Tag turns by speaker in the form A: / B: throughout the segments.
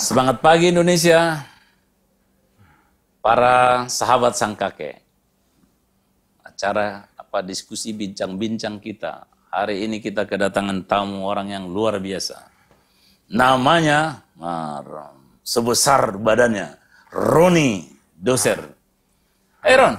A: Semangat pagi Indonesia, para sahabat sang kakek. Acara diskusi bincang-bincang kita. Hari ini kita kedatangan tamu orang yang luar biasa. Namanya sebesar badannya, Roni Doser. Ron,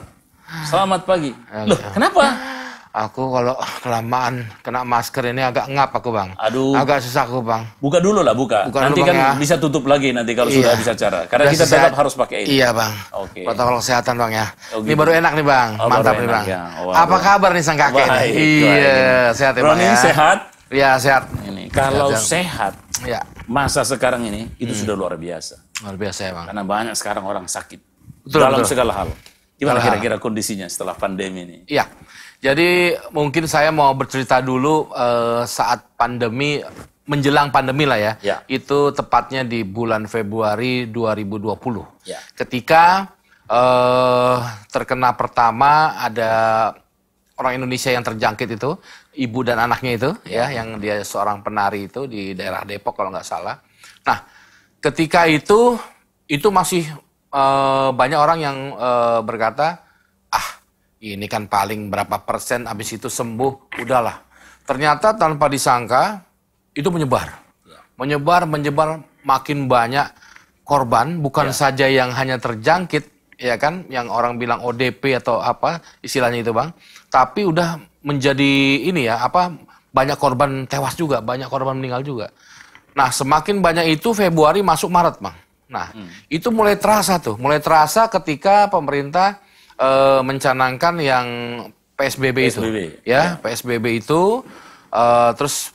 A: selamat pagi. Loh, kenapa?
B: Aku kalau kelamaan kena masker ini agak ngap aku, Bang.
A: Aduh.
B: Agak susah aku, Bang.
A: Buka dulu lah, buka. Nanti
B: dulu,
A: kan
B: Bang, ya.
A: bisa tutup lagi nanti kalau sudah bisa cara. Karena kita tetap harus pakai ini.
B: Iya, Bang.
A: Oke.
B: Protokol kesehatan, Bang, ya.
A: Oh,
B: Ini
A: gitu.
B: baru enak nih, Bang.
A: Oh,
B: Mantap
A: baru
B: nih,
A: enak,
B: Bang.
A: ya. Oh,
B: Apa
A: baik.
B: kabar nih sang kakek?
A: Baik,
B: Iya, sehat ya, Bang,
A: Roni
B: ya.
A: sehat?
B: Iya, sehat.
A: Ini kalau sehat,
B: Iya.
A: masa sekarang ini itu sudah luar biasa.
B: Luar biasa ya, Bang.
A: Karena banyak sekarang orang sakit
B: Betul,
A: dalam
B: betul.
A: segala hal. Gimana
B: Segala
A: kira-kira kondisinya setelah pandemi ini?
B: Iya. Jadi mungkin saya mau bercerita dulu saat pandemi, menjelang pandemi lah ya.
A: Ya.
B: Itu tepatnya di bulan Februari 2020.
A: Ya.
B: Ketika terkena pertama ada orang Indonesia yang terjangkit itu, ibu dan anaknya itu, ya, yang dia seorang penari itu di daerah Depok kalau nggak salah. Nah, ketika itu masih banyak orang yang berkata, ini kan paling berapa persen, habis itu sembuh, udahlah. Ternyata tanpa disangka itu menyebar. Menyebar, makin banyak korban, bukan saja yang hanya terjangkit, ya kan, yang orang bilang ODP atau apa istilahnya itu, Bang. Tapi udah menjadi ini ya, banyak korban tewas juga, banyak korban meninggal juga. Nah, semakin banyak itu Februari masuk Maret, Bang. Nah, itu mulai terasa ketika pemerintah mencanangkan yang PSBB itu, ya. PSBB itu, terus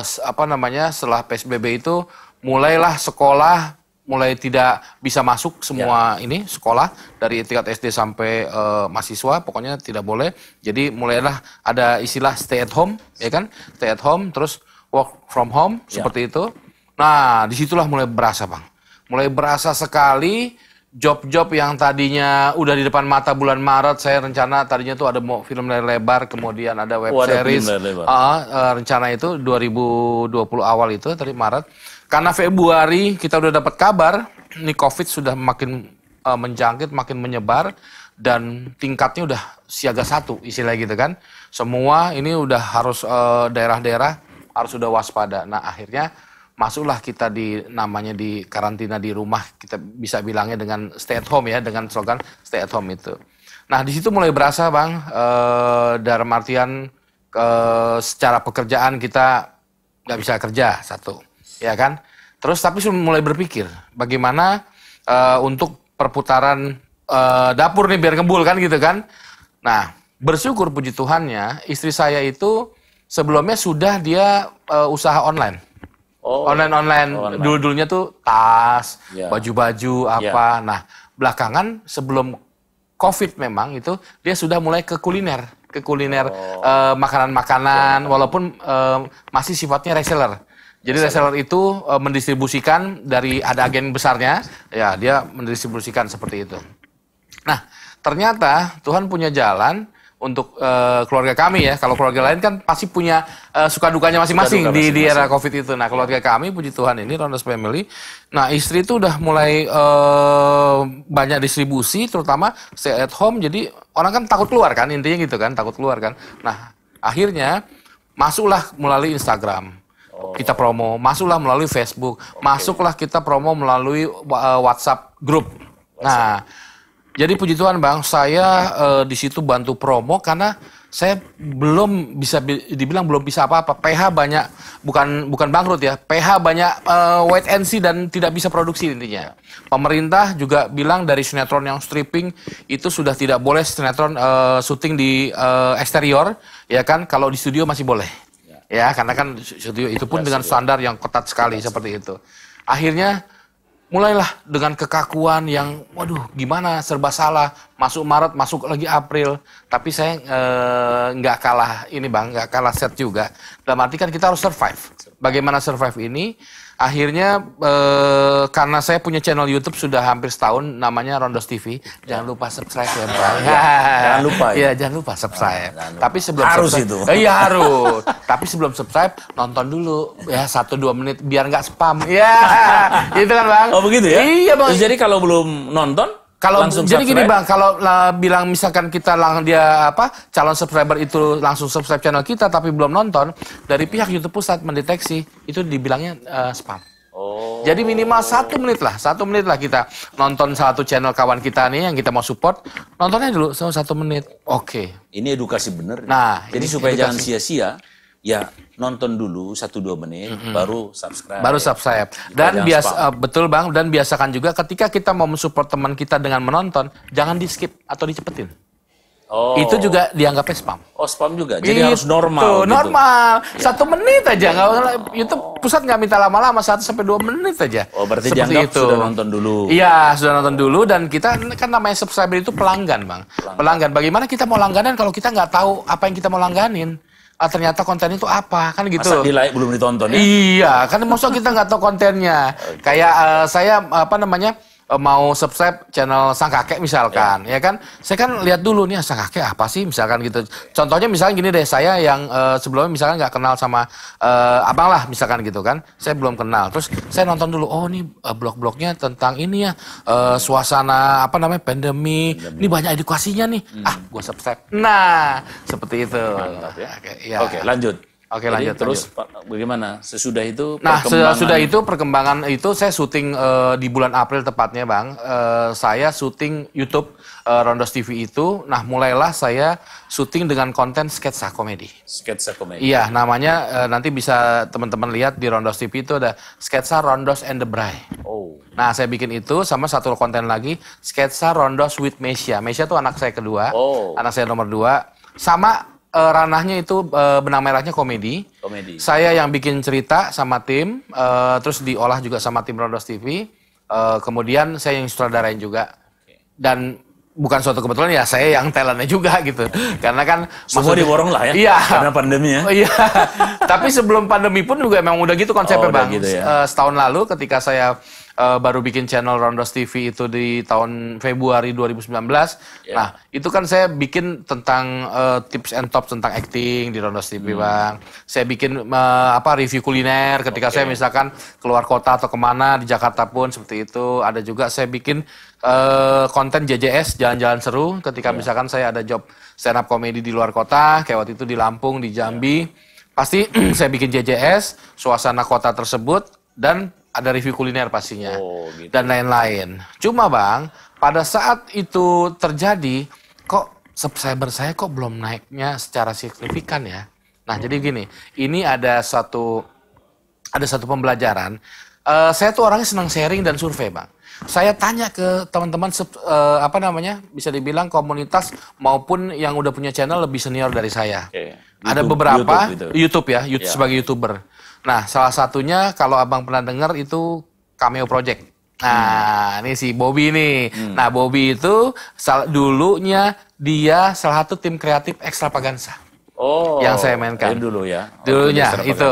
B: setelah PSBB itu mulailah sekolah mulai tidak bisa masuk semua ini sekolah dari tingkat SD sampai mahasiswa, pokoknya tidak boleh. Jadi mulailah ada istilah stay at home, ya kan, stay at home, terus work from home seperti itu. Nah, disitulah mulai berasa, Bang, mulai berasa sekali. Job-job yang tadinya udah di depan mata bulan Maret, saya rencana tadinya tuh ada mau film layar lebar, kemudian ada web series. Rencana itu 2020 awal itu, tadi Maret. Karena Februari kita udah dapat kabar, ini COVID sudah makin menjangkit, makin menyebar, dan tingkatnya udah siaga 1, istilah gitu kan. Semua ini udah harus daerah-daerah harus udah waspada. Nah, akhirnya masuklah kita di karantina di rumah, kita bisa bilangnya dengan stay at home ya, dengan slogan stay at home itu. Nah, di situ mulai berasa, Bang, dalam artian secara pekerjaan kita nggak bisa kerja, satu, ya kan. Terus tapi mulai berpikir bagaimana untuk perputaran dapur nih biar kebul kan gitu kan. Nah, bersyukur puji Tuhannya istri saya itu sebelumnya sudah dia usaha online. Online. Dulu-dulunya tuh tas, baju-baju apa. Nah, belakangan sebelum COVID memang itu dia sudah mulai ke kuliner, makanan-makanan, walaupun masih sifatnya reseller. Jadi reseller itu mendistribusikan dari ada agen besarnya, ya dia mendistribusikan seperti itu. Nah, ternyata Tuhan punya jalan untuk keluarga kami ya. Kalau keluarga lain kan pasti punya suka dukanya masing-masing di era COVID itu. Nah, keluarga kami puji Tuhan ini Rondos Family. Nah, istri itu udah mulai banyak distribusi, terutama stay at home. Jadi orang kan takut keluar kan, intinya gitu kan, takut keluar kan. Nah, akhirnya masuklah melalui Instagram. Kita promo, masuklah melalui Facebook, masuklah kita promo melalui WhatsApp grup. Nah, jadi puji Tuhan, Bang, saya di situ bantu promo karena saya belum bisa dibilang belum bisa apa-apa. PH banyak, bukan bangkrut ya. PH banyak wait and see dan tidak bisa produksi intinya. Pemerintah juga bilang dari sinetron yang stripping itu sudah tidak boleh sinetron syuting di eksterior, ya kan? Kalau di studio masih boleh. Ya, karena kan studio itu pun dengan standar yang ketat sekali seperti itu. Akhirnya mulailah dengan kekakuan yang, waduh, gimana, serba salah. Masuk Maret, masuk lagi April. Tapi saya nggak kalah ini, Bang, nggak kalah set juga. Dalam arti kan kita harus survive. Bagaimana survive ini? akhirnya karena saya punya channel YouTube sudah hampir setahun, namanya Rondos TV. Jangan lupa subscribe ya, Bang.
A: Jangan lupa.
B: Ya, jangan lupa subscribe. Tapi sebelum
A: harus
B: subscribe,
A: itu.
B: Iya harus. Tapi sebelum subscribe, nonton dulu ya 1-2 menit biar nggak spam. Ya, gitu kan, Bang?
A: Oh begitu ya?
B: Iya, Bang.
A: Terus jadi kalau belum nonton
B: Kalau
A: langsung
B: jadi
A: subscribe?
B: gini Bang, kalau bilang misalkan kita dia calon subscriber itu langsung subscribe channel kita tapi belum nonton, dari pihak YouTube Pusat mendeteksi itu dibilangnya spam.
A: Oh.
B: Jadi minimal 1 menit lah kita nonton satu channel kawan kita nih yang kita mau support, nontonnya dulu 1 menit. Oke.
A: Ini edukasi bener.
B: Nah,
A: jadi
B: ini
A: supaya
B: edukasi.
A: jangan sia-sia, ya nonton dulu 1-2 menit, baru subscribe.
B: Baru subscribe. Dan betul Bang, dan biasakan juga ketika kita mau mensupport teman kita dengan menonton, jangan di skip atau dicepetin.
A: Oh.
B: Itu juga dianggapnya spam.
A: Oh, spam juga. Jadi harus normal.
B: Tuh,
A: gitu.
B: normal. 1 menit aja. YouTube Pusat nggak minta lama-lama, 1-2 menit aja.
A: Oh, berarti
B: seperti
A: dianggap
B: itu.
A: sudah nonton dulu.
B: Iya, sudah nonton dulu, dan kita kan namanya subscriber itu pelanggan, Bang. Pelanggan. Bagaimana kita mau langganan kalau kita nggak tahu apa yang kita mau langganin? Ternyata konten itu apa, kan gitu.
A: Masa di like belum ditonton ya?
B: Iya, kan maksudnya kita nggak tahu kontennya. Kayak saya mau subscribe channel Sang Kakek misalkan, ya kan? Saya kan lihat dulu nih Sang Kakek apa sih misalkan gitu. Contohnya misalnya gini deh, saya yang sebelumnya misalkan nggak kenal sama abang lah misalkan gitu kan. Saya belum kenal. Terus saya nonton dulu, oh ini blog-blognya tentang ini ya, suasana pandemi. Ini banyak edukasinya nih. Gua subscribe. Nah, seperti itu.
A: Mantap ya.
B: Ya.
A: Oke, lanjut.
B: Oke,
A: jadi,
B: lanjut.
A: Terus bagaimana? Sesudah itu
B: Nah, sudah itu perkembangan itu saya syuting di bulan April tepatnya, Bang. Saya syuting YouTube Rondos TV itu. Nah, mulailah saya syuting dengan konten sketsa komedi.
A: Sketsa komedi.
B: Iya, namanya nanti bisa teman-teman lihat di Rondos TV itu ada sketsa Rondos and the Bray.
A: Oh.
B: Nah, saya bikin itu sama satu konten lagi, sketsa Rondos with Mesya. Mesya itu anak saya kedua, anak saya nomor 2. Sama ranahnya itu benang merahnya komedi. Saya yang bikin cerita sama tim, terus diolah juga sama tim Rondos TV. Kemudian saya yang sutradarain juga. Dan bukan suatu kebetulan ya, saya yang talentnya juga gitu. Karena kan
A: semua diborong lah ya.
B: Iya.
A: Karena pandemi ya.
B: Iya. Tapi sebelum pandemi pun juga memang udah gitu konsepnya, Bang.
A: Gitu ya.
B: Setahun lalu ketika saya baru bikin channel Rondos TV itu di tahun Februari 2019. Yeah. Nah, itu kan saya bikin tentang tips and tops tentang acting di Rondos TV, Bang. Saya bikin review kuliner ketika saya misalkan keluar kota atau kemana di Jakarta pun seperti itu. Ada juga saya bikin konten JJS, jalan-jalan seru ketika misalkan saya ada job stand up comedy di luar kota, kayak waktu itu di Lampung, di Jambi. Pasti saya bikin JJS, suasana kota tersebut, dan ada review kuliner pastinya,
A: gitu.
B: Dan lain-lain. Cuma Bang, pada saat itu terjadi, kok subscriber saya kok belum naiknya secara signifikan ya. Nah, jadi gini, ini ada satu pembelajaran. Saya tuh orangnya senang sharing dan survei, Bang. Saya tanya ke teman-teman bisa dibilang komunitas maupun yang udah punya channel lebih senior dari saya. Ada beberapa YouTube sebagai YouTuber. Nah, salah satunya kalau Abang pernah dengar itu Cameo Project. Nah, ini si Bobby nih. Nah, Bobby itu dulunya dia salah satu tim kreatif Extravaganza.
A: Oh,
B: yang saya mainkan.
A: Dulu ya.
B: Dulunya itu.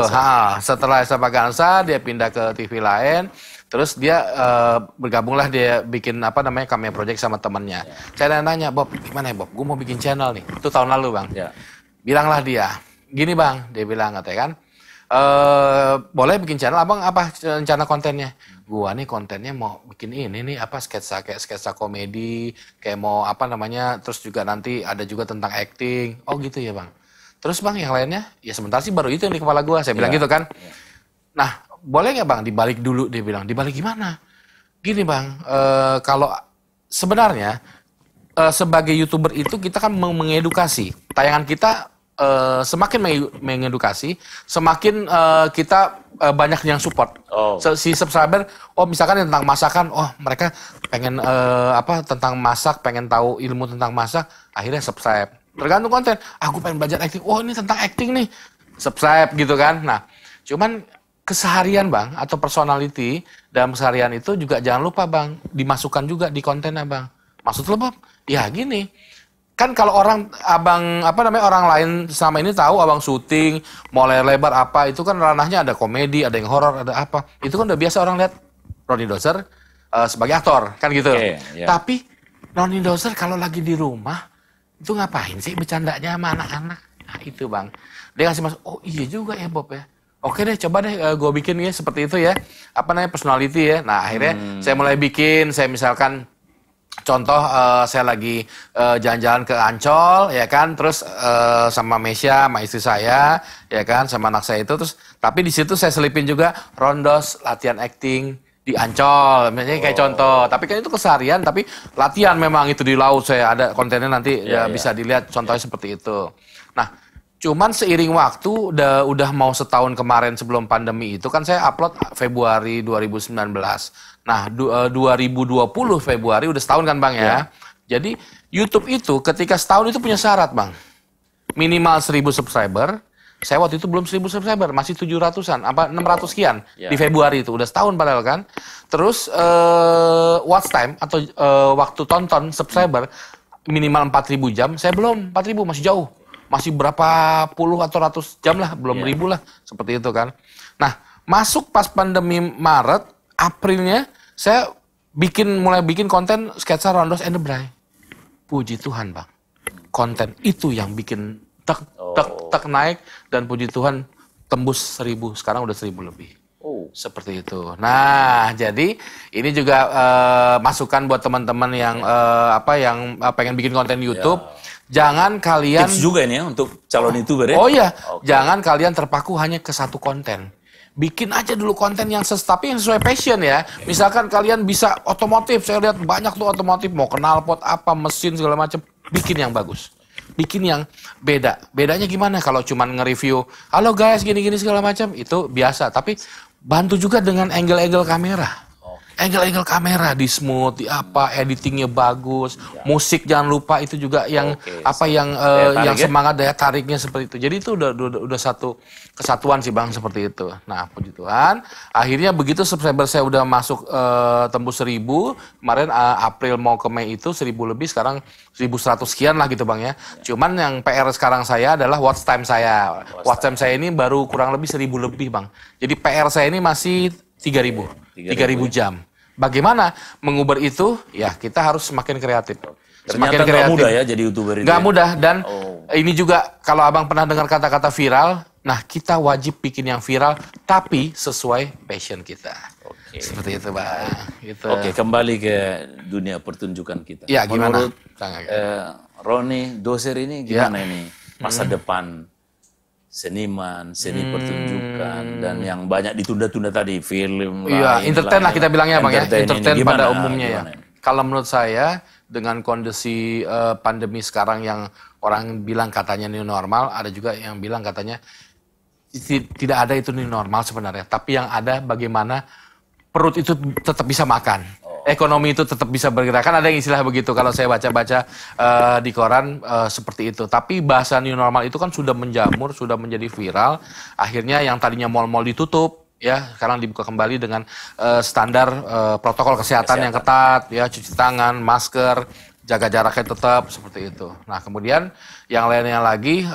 B: Setelah Extravaganza dia pindah ke TV lain. Terus dia bergabunglah, dia bikin Cameo Project sama temannya. Saya nanya, Bob, gimana ya Bob? Gue mau bikin channel nih. Itu tahun lalu, Bang. Bilanglah dia, gini Bang, dia bilang katanya kan, boleh bikin channel, Abang apa rencana kontennya? Gua nih kontennya mau bikin ini nih sketsa komedi, kayak mau terus juga nanti ada juga tentang acting. Oh gitu ya Bang. Terus Bang yang lainnya? Ya sebentar sih baru itu yang di kepala gua, saya bilang gitu kan. Nah, boleh nggak Bang dibalik dulu? Dia bilang, dibalik gimana? Gini Bang, kalau sebenarnya sebagai YouTuber itu kita kan mengedukasi. Tayangan kita semakin mengedukasi, semakin kita banyak yang support. Si subscriber, misalkan tentang masakan, mereka pengen tentang masak, pengen tahu ilmu tentang masak, akhirnya subscribe. Tergantung konten, aku pengen belajar acting, ini tentang acting nih, subscribe gitu kan. Nah, cuman keseharian Bang, atau personality dalam keseharian itu juga jangan lupa Bang, dimasukkan juga di kontennya Bang. Maksud lo Bob? Ya gini, kan kalau orang lain selama ini tahu abang syuting, mau layar lebar apa, itu kan ranahnya ada komedi, ada yang horor, ada apa. Itu kan udah biasa orang lihat Ronnie Dozer sebagai aktor, kan gitu. Yeah. Tapi Ronnie Dozer kalau lagi di rumah, itu ngapain sih bercandanya sama anak-anak? Nah itu bang, dia ngasih masuk, oh iya juga ya Bob ya. Oke deh, coba deh gue bikin ya seperti itu ya. Apa namanya, personality ya. Nah akhirnya saya mulai bikin, saya misalkan contoh saya lagi jalan-jalan ke Ancol ya kan, terus sama Mesya, sama istri saya ya kan, sama anak saya itu, terus tapi di situ saya selipin juga Rondos latihan acting di Ancol, misalnya kayak contoh. Tapi kan itu keseharian, tapi latihan memang itu di laut, saya ada kontennya nanti bisa dilihat contohnya seperti itu. Nah, cuman seiring waktu udah mau setahun kemarin sebelum pandemi itu kan saya upload Februari 2019. Nah, 2020 Februari udah setahun kan Bang ya. Jadi YouTube itu ketika setahun itu punya syarat Bang. Minimal 1000 subscriber. Saya waktu itu belum 1000 subscriber, masih 700-an, apa 600 sekian di Februari itu, udah setahun padahal kan. Terus watch time atau waktu tonton subscriber minimal 4000 jam, saya belum 4000, masih jauh. Masih berapa puluh atau ratus jam lah, belum ribu lah, seperti itu kan. Nah, masuk pas pandemi Maret, Aprilnya, saya mulai bikin konten sketsa Rondos and the Bray. Puji Tuhan Bang, konten itu yang bikin tek naik, dan puji Tuhan tembus 1000, sekarang udah 1000 lebih. Seperti itu. Nah, jadi ini juga masukan buat teman-teman yang pengen bikin konten YouTube. Jangan kalian...
A: Tips juga ini ya untuk calon YouTuber ya?
B: Oh iya, jangan kalian terpaku hanya ke satu konten. Bikin aja dulu konten yang tapi yang sesuai passion ya. Misalkan kalian bisa otomotif, saya lihat banyak tuh otomotif, mau knalpot apa, mesin segala macam, bikin yang bagus. Bikin yang beda. Bedanya gimana kalau cuman nge-review, halo guys gini-gini segala macam, itu biasa. Tapi bantu juga dengan angle-angle kamera. Angle-angle kamera di smooth, di apa, editingnya bagus, musik jangan lupa itu juga yang yang semangat daya tariknya seperti itu. Jadi itu udah satu kesatuan sih Bang seperti itu. Nah, puji Tuhan, akhirnya begitu subscriber saya udah masuk tembus 1000, kemarin April mau ke Mei itu 1000 lebih, sekarang 1100 sekian lah gitu Bang ya. Cuman yang PR sekarang saya adalah watch time saya. Watch time saya ini baru kurang lebih 1000 lebih Bang. Jadi PR saya ini masih 3000 jam. Bagaimana mengubah itu? Ya kita harus semakin kreatif.
A: Ternyata nggak mudah ya jadi YouTuber itu.
B: Nggak mudah, dan ini juga kalau abang pernah dengar kata-kata viral, nah kita wajib bikin yang viral tapi sesuai passion kita. Seperti itu Bang. Gitu.
A: Kembali ke dunia pertunjukan kita.
B: Ya gimana?
A: Menurut Ronnie Dozer ini gimana ini masa depan seniman, seni pertunjukan, dan yang banyak ditunda-tunda tadi, film
B: entertain lah kita bilangnya Bang ya, entertain pada umumnya ya.
A: Gimana?
B: Kalau menurut saya, dengan kondisi pandemi sekarang yang orang bilang katanya new normal, ada juga yang bilang katanya tidak ada itu new normal sebenarnya, tapi yang ada bagaimana perut itu tetap bisa makan. Ekonomi itu tetap bisa bergerak. Kan ada yang istilah begitu kalau saya baca-baca di koran seperti itu. Tapi bahasa new normal itu kan sudah menjamur, sudah menjadi viral. Akhirnya yang tadinya mal-mal ditutup, ya sekarang dibuka kembali dengan standar protokol kesehatan yang ketat, ya cuci tangan, masker, jaga jaraknya tetap seperti itu. Nah kemudian yang lainnya lagi,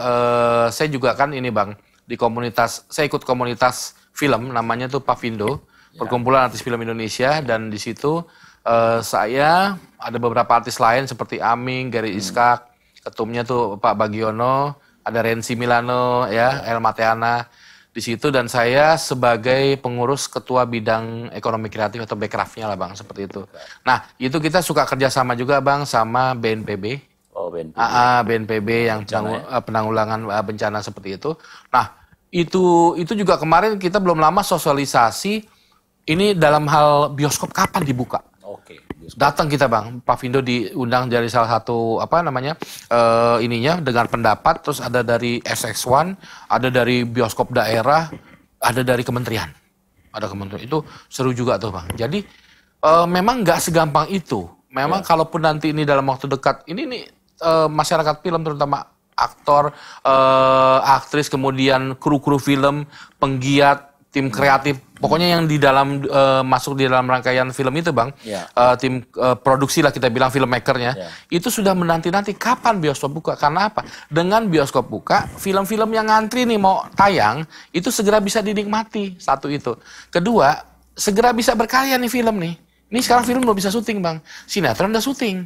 B: saya juga kan ini Bang, di komunitas, saya ikut komunitas film namanya tuh Pavindo. Perkumpulan Artis Film Indonesia, dan di situ saya ada beberapa artis lain seperti Aming, Gary Iskak, ketumnya tuh Pak Bagiono, ada Renzi Milano, ya El Mateana di situ, dan saya sebagai pengurus ketua bidang ekonomi kreatif atau Bekrafnya lah Bang, seperti itu. Nah itu kita suka kerjasama juga Bang sama BNPB. BNPB yang penanggulangan bencana seperti itu. Nah itu juga kemarin kita belum lama sosialisasi. Ini dalam hal bioskop kapan dibuka? Datang kita Bang, Pavindo diundang dari salah satu ininya dengan pendapat, terus ada dari SX1, ada dari bioskop daerah, ada dari kementerian. Ada kementerian, itu seru juga tuh Bang. Jadi memang nggak segampang itu. Memang kalaupun nanti ini dalam waktu dekat, ini nih masyarakat film terutama aktor, aktris, kemudian kru-kru film, penggiat, tim kreatif Pokoknya yang di dalam masuk di dalam rangkaian film itu, Bang, tim produksi lah kita bilang filmmakernya, itu sudah menanti-nanti kapan bioskop buka. Karena apa? Dengan bioskop buka, film-film yang ngantri nih mau tayang itu segera bisa dinikmati. Satu itu. Kedua, segera bisa berkarya nih film nih. Ini sekarang film udah bisa syuting, Bang. Sinetron udah syuting.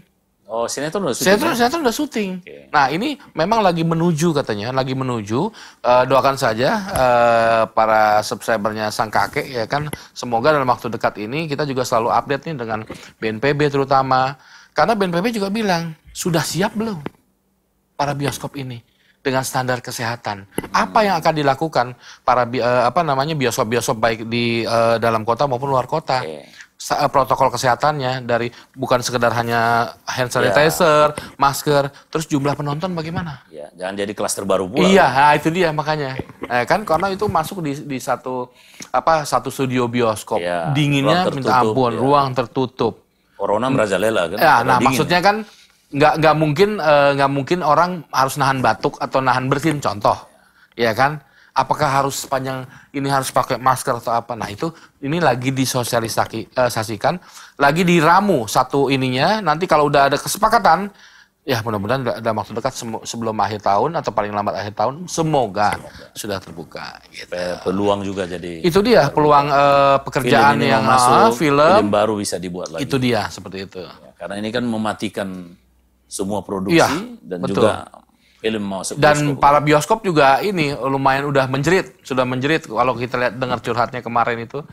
A: Oh, sinetron udah syuting.
B: Sinetron udah syuting. Okay. Nah, ini memang lagi menuju katanya, lagi menuju. Doakan saja para subscribernya Sang Kakek ya kan. Semoga dalam waktu dekat ini kita juga selalu update nih dengan BNPB terutama. Karena BNPB juga bilang, sudah siap belum para bioskop ini dengan standar kesehatan? Apa yang akan dilakukan para bioskop-bioskop baik di dalam kota maupun luar kota? Okay. Protokol kesehatannya dari bukan sekedar hanya hand sanitizer, masker, terus jumlah penonton bagaimana?
A: Ya, jangan jadi klaster baru pula.
B: Iya, nah itu dia makanya. Kan karena itu masuk di satu studio bioskop, dinginnya minta ampun, ruang tertutup.
A: Corona merajalela kan.
B: Ya, nah dingin. Maksudnya kan nggak mungkin orang harus nahan batuk atau nahan bersin contoh, ya kan? Apakah harus sepanjang ini harus pakai masker atau apa? Nah itu ini lagi disosialisasikan, lagi diramu satu ininya. Nanti kalau udah ada kesepakatan, ya mudah-mudahan dalam waktu dekat sebelum akhir tahun atau paling lambat akhir tahun, semoga sudah terbuka. Gitu.
A: Peluang juga jadi.
B: Itu dia peluang pekerjaan film yang masuk,
A: film baru bisa dibuat lagi.
B: Itu dia seperti itu.
A: Ya, karena ini kan mematikan semua produksi dan betul. Juga film masuk
B: dan para bioskop juga ini lumayan sudah menjerit kalau kita lihat dengar curhatnya kemarin itu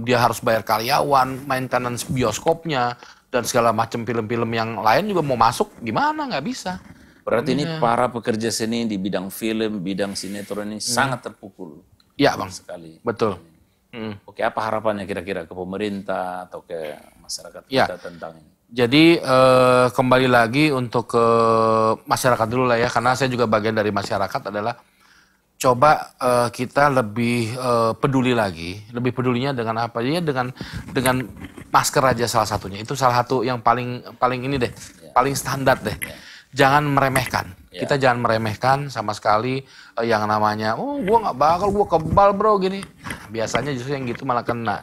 B: dia harus bayar karyawan, maintenance bioskopnya dan segala macam film-film yang lain juga mau masuk gimana nggak bisa.
A: Berarti ini para pekerja seni di bidang film, bidang sinetron ini sangat terpukul.
B: Iya Bang.
A: Sekali.
B: Betul.
A: Oke, apa harapannya kira-kira ke pemerintah atau ke masyarakat kita tentang ini?
B: Jadi kembali lagi untuk ke masyarakat dulu lah ya, karena saya juga bagian dari masyarakat adalah coba kita lebih peduli lagi, lebih pedulinya dengan apa? Ya dengan masker aja salah satunya. Itu salah satu yang paling ini deh, paling standar deh. Jangan meremehkan. Kita jangan meremehkan sama sekali yang namanya, gua nggak bakal, gua kebal bro gini. Biasanya justru yang gitu malah kena.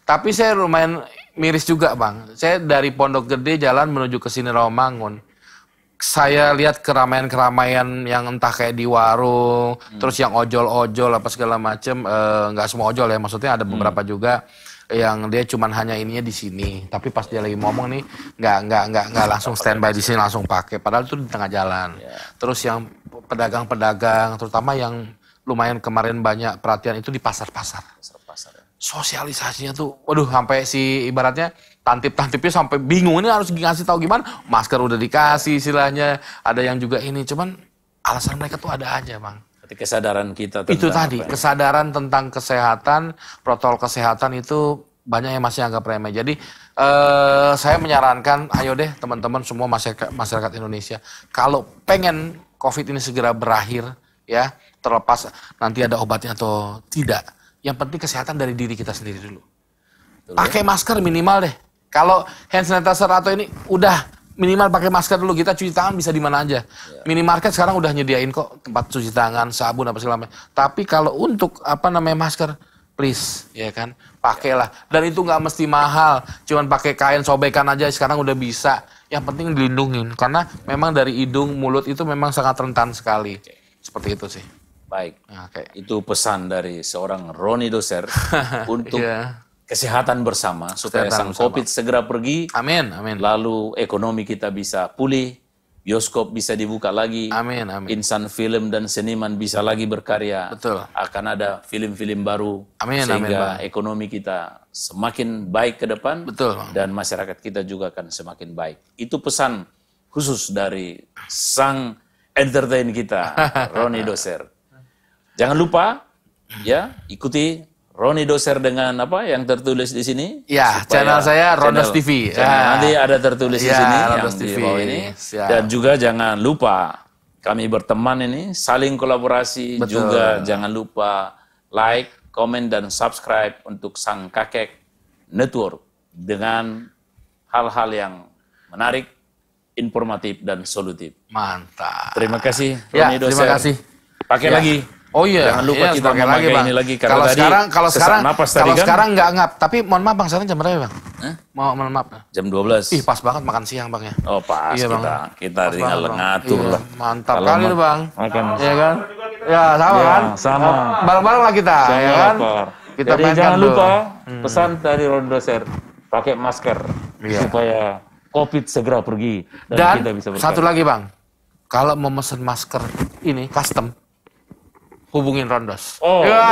B: Tapi saya lumayan miris juga Bang. Saya dari Pondok Gede jalan menuju ke sini Rawamangun. Saya lihat keramaian-keramaian yang entah kayak di warung, terus yang ojol-ojol apa segala macem. Nggak semua ojol ya, maksudnya ada beberapa juga yang dia cuman hanya ininya di sini. Tapi pas dia lagi ngomong nih, nggak langsung standby di sini langsung pakai. Padahal itu di tengah jalan. Terus yang pedagang-pedagang, terutama yang lumayan kemarin banyak perhatian itu di pasar-pasar. Sosialisasinya tuh, waduh sampai si ibaratnya tantip-tantipnya sampai bingung ini harus ngasih tahu gimana. Masker udah dikasih istilahnya, ada yang juga ini, cuman alasan mereka tuh ada aja Bang.
A: Kesadaran kita tentang
B: itu tadi, kesadaran tentang kesehatan, protokol kesehatan itu banyak yang masih anggap remeh. Jadi saya menyarankan, ayo deh teman-teman semua masyarakat Indonesia, kalau pengen COVID ini segera berakhir, ya terlepas nanti ada obatnya atau tidak. Yang penting kesehatan dari diri kita sendiri dulu. Pakai masker minimal deh. Kalau hand sanitizer atau ini udah minimal pakai masker dulu. Kita cuci tangan bisa di mana aja. Minimarket sekarang udah nyediain kok tempat cuci tangan, sabun apa segala macam. Tapi kalau untuk masker, please ya kan, pakailah. Dan itu nggak mesti mahal. Cuman pakai kain sobekan aja sekarang udah bisa. Yang penting dilindungin karena memang dari hidung, mulut itu memang sangat rentan sekali. Seperti itu sih.
A: Baik, itu pesan dari seorang Roni Doser untuk kesehatan bersama supaya sang COVID segera pergi.
B: Amin, amin.
A: Lalu ekonomi kita bisa pulih, bioskop bisa dibuka lagi.
B: Amin, amin.
A: Insan film dan seniman bisa lagi berkarya.
B: Betul.
A: Akan ada film-film baru.
B: Amin,
A: sehingga
B: amin,
A: ekonomi kita semakin baik ke depan.
B: Betul.
A: Dan masyarakat kita juga akan semakin baik. Itu pesan khusus dari sang entertain kita, Roni Doser. Jangan lupa ya ikuti Roni Doser dengan apa yang tertulis di sini.
B: Ya, channel saya Rondos TV.
A: Nanti ada tertulis di sini
B: Rondos
A: yang
B: TV.
A: di bawah ini. Dan juga jangan lupa kami berteman ini saling kolaborasi.
B: Betul.
A: Juga jangan lupa like, komen dan subscribe untuk Sang Kakek Network dengan hal-hal yang menarik, informatif dan solutif.
B: Mantap.
A: Terima kasih Roni Doser.
B: Terima kasih.
A: Pakai lagi.
B: Oh iya,
A: Jangan lupa
B: iya,
A: kita
B: pakai
A: memakai
B: Bang.
A: ini lagi karena
B: Kalau
A: tadi
B: sekarang
A: sesak napas tadi kan.
B: sekarang nggak ngap. Tapi mohon maaf Bang, sekarang jam berapa Bang? Mohon maaf.
A: Jam 12.
B: Ih, pas banget makan siang Bang ya.
A: Oh pas
B: Iya, Bang.
A: kita
B: Pas
A: tinggal
B: banget, Bang.
A: ngatur
B: Iya,
A: lah.
B: mantap
A: Kalau
B: kali tuh Bang.
A: makan.
B: Iya kan? Ya sama
A: Ya,
B: kan?
A: sama.
B: Bareng-bareng lah kita,
A: Jangan
B: ya kan?
A: lapar.
B: Kita
A: Jadi
B: mainkan
A: jangan
B: tuh.
A: lupa pesan dari Ron Doser, pakai masker
B: Iya.
A: supaya COVID segera pergi dan,
B: Dan
A: kita bisa berkarya.
B: satu lagi Bang, kalau mau mesen masker ini custom, hubungin Rondos.
A: Oh,
B: Ya,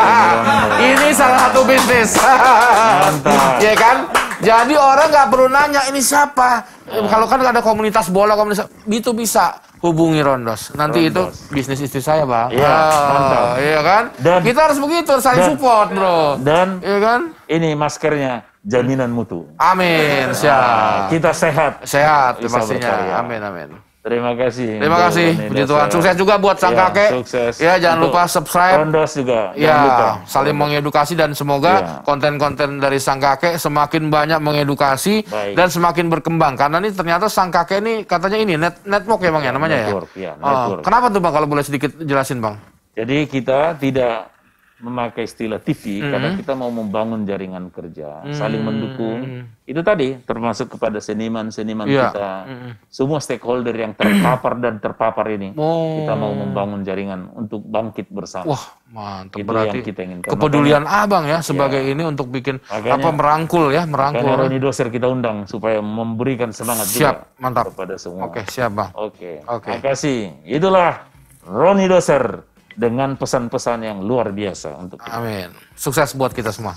B: ini salah satu bisnis.
A: Mantap.
B: Ya kan? Jadi orang nggak perlu nanya ini siapa. Kalau kan ada komunitas bola, komunitas itu bisa hubungi Rondos. Nanti
A: Rondos.
B: itu bisnis istri saya Bang.
A: Iya, mantap.
B: Iya kan?
A: Dan-
B: kita harus begitu, saling support bro.
A: Dan
B: Iya kan?
A: ini maskernya jaminan mutu.
B: Amin, siap.
A: Kita sehat.
B: Sehat
A: Bisa
B: pastinya.
A: berkarya.
B: Amin, amin.
A: Terima kasih.
B: Terima
A: untuk
B: kasih,
A: Ronny
B: puji
A: Doser.
B: Tuhan. Sukses juga buat sang
A: Ya,
B: kakek.
A: Sukses.
B: Ya, jangan
A: Untuk
B: lupa subscribe.
A: Rondos juga. Jangan lupa.
B: Ya, saling mengedukasi dan semoga
A: Ya.
B: konten-konten dari sang kakek semakin banyak mengedukasi
A: Baik.
B: dan semakin berkembang. Karena ini ternyata sang kakek ini katanya ini network ya Bang ya namanya
A: Network,
B: ya.
A: ya, network.
B: Kenapa tuh Bang kalau boleh sedikit jelasin Bang?
A: Jadi kita tidak memakai istilah TV karena kita mau membangun jaringan kerja, saling mendukung. Itu tadi termasuk kepada seniman-seniman
B: Iya.
A: kita, semua stakeholder yang terpapar dan terpapar ini.
B: Oh.
A: Kita mau membangun jaringan untuk bangkit bersama.
B: Wah, mantap.
A: Itu
B: Berarti
A: yang kita inginkan.
B: kepedulian Abang ya sebagai ini untuk bikin
A: Makanya-
B: merangkul ya,
A: Karena
B: merangkul.
A: Ronny Doser kita undang supaya memberikan semangat
B: Siap,
A: juga
B: mantap.
A: kepada semua.
B: Oke, siap Bang.
A: Oke.
B: Oke.
A: Terima kasih. Itulah Ronny Doser dengan pesan-pesan yang luar biasa untuk kita.
B: Amin. Sukses buat kita semua.